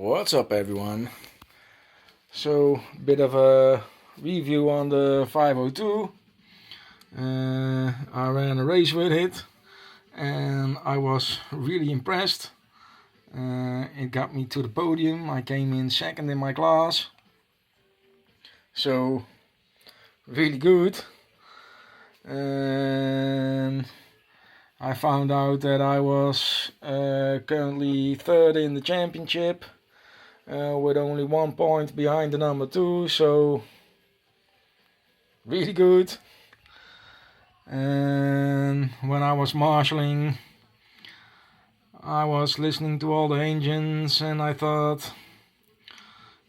What's up, everyone? So, bit of a review on the 502. I ran a race with it and I was really impressed. It got me to the podium. I came in second in my class. So, really good. And I found out that I was currently third in the championship. With only 1 point behind the number 2, so really good. And when I was marshalling, I was listening to all the engines and I thought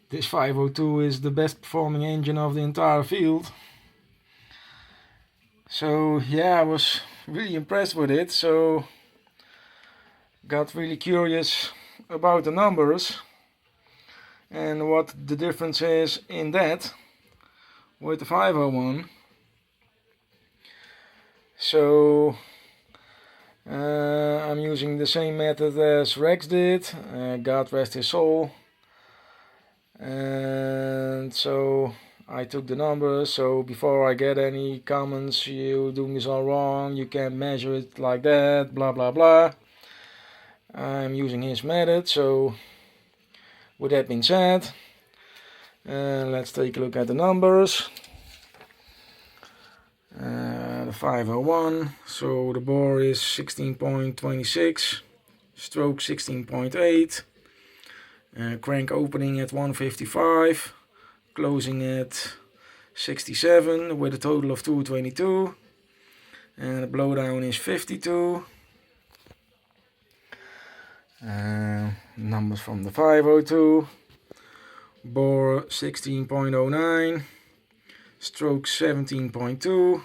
this 502 is the best performing engine of the entire field. So yeah, I was really impressed with it, so got really curious about the numbers and what the difference is in that with the 501. So I'm using the same method as Rex did, God rest his soul. And so I took the numbers, so before I get any comments, you doing this all wrong, you can't measure it like that, blah blah blah. I'm using his method, so with that being said, let's take a look at the numbers. The 501, so the bore is 16.26, stroke 16.8, crank opening at 155, closing at 67 with a total of 222, and the blowdown is 52. Numbers from the 502, bore 16.09, stroke 17.2,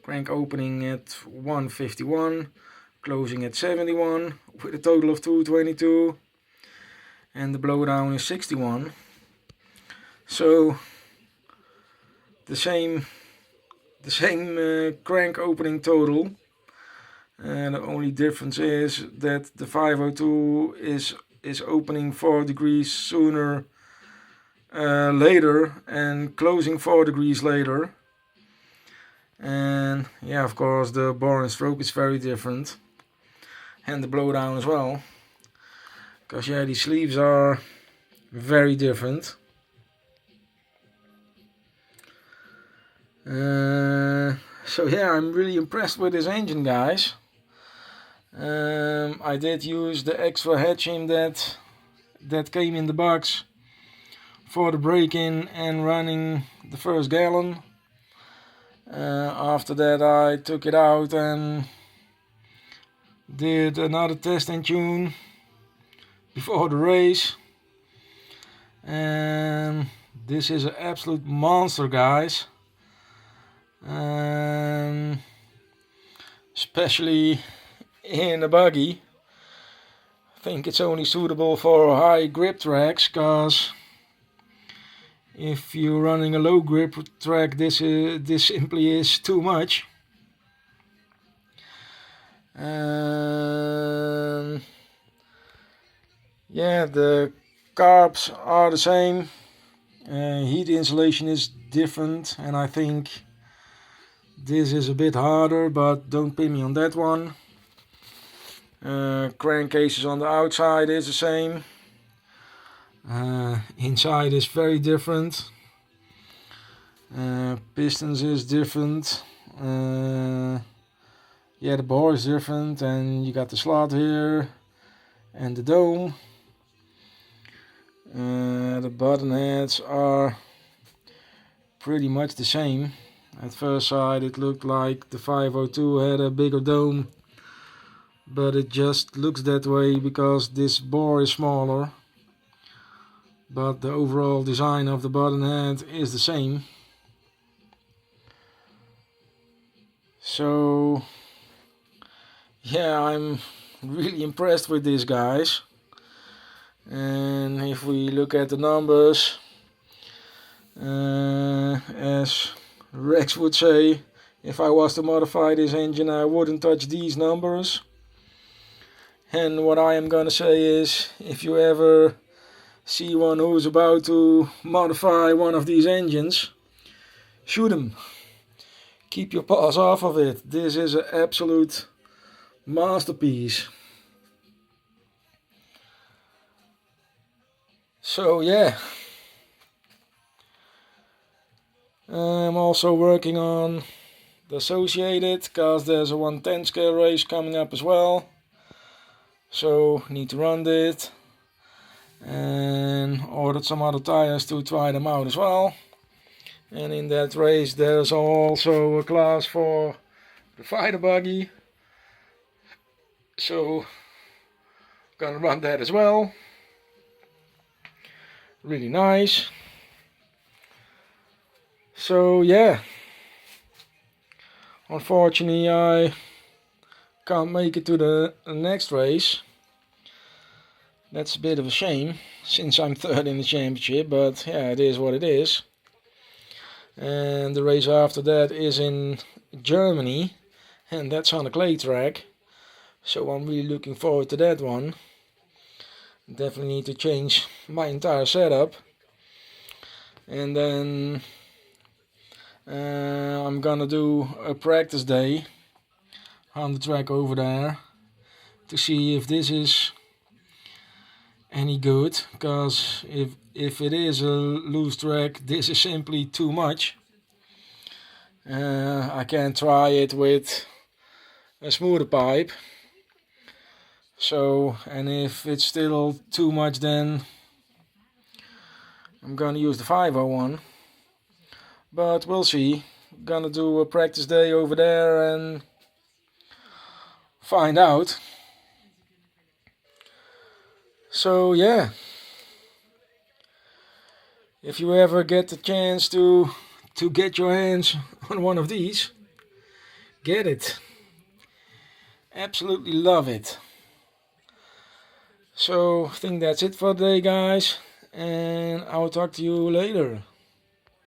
crank opening at 151, closing at 71 with a total of 222, and the blowdown is 61. So the same crank opening total. And the only difference is that the 502 is opening 4 degrees sooner later and closing 4 degrees later. And yeah, of course the bore and stroke is very different, and the blowdown as well, because yeah, these sleeves are very different. So yeah, I'm really impressed with this engine, guys. I did use the extra head shim that came in the box for the break-in and running the first gallon. After that I took it out and did another test and tune before the race, and this is an absolute monster, guys. Especially in a buggy. I think it's only suitable for high grip tracks, cause if you're running a low grip track, this simply is too much. Yeah, the carbs are the same. Heat insulation is different, and I think this is a bit harder, but don't pin me on that one. Crankcases on the outside is the same. Inside is very different. Pistons is different. Yeah, the bore is different, and you got the slot here and the dome. The button heads are pretty much the same. At first sight it looked like the 502 had a bigger dome, but it just looks that way because this bore is smaller. But the overall design of the button head is the same. So yeah, I'm really impressed with this, guys. And if we look at the numbers, as Rex would say, if I was to modify this engine, I wouldn't touch these numbers. And what I am gonna say is, if you ever see one who's about to modify one of these engines, shoot him. Keep your paws off of it. This is an absolute masterpiece. So yeah, I'm also working on the Associated, because there's a 110 scale race coming up as well. So need to run it, and ordered some other tires to try them out as well. And in that race there's also a class for the fighter buggy, so gonna run that as well. Really nice. So yeah, unfortunately I can't make it to the next race. That's a bit of a shame, since I'm third in the championship, but yeah, it is what it is. And the race after that is in Germany, and that's on a clay track, so I'm really looking forward to that one. Definitely need to change my entire setup. And then I'm gonna do a practice day on the track over there to see if this is any good, because if it is a loose track, this is simply too much. I can try it with a smoother pipe. So, and if it's still too much, then I'm gonna use the 501. But we'll see. Gonna do a practice day over there and find out. So yeah, if you ever get the chance to get your hands on one of these, get it. Absolutely love it. So I think that's it for today, guys, and I'll talk to you later.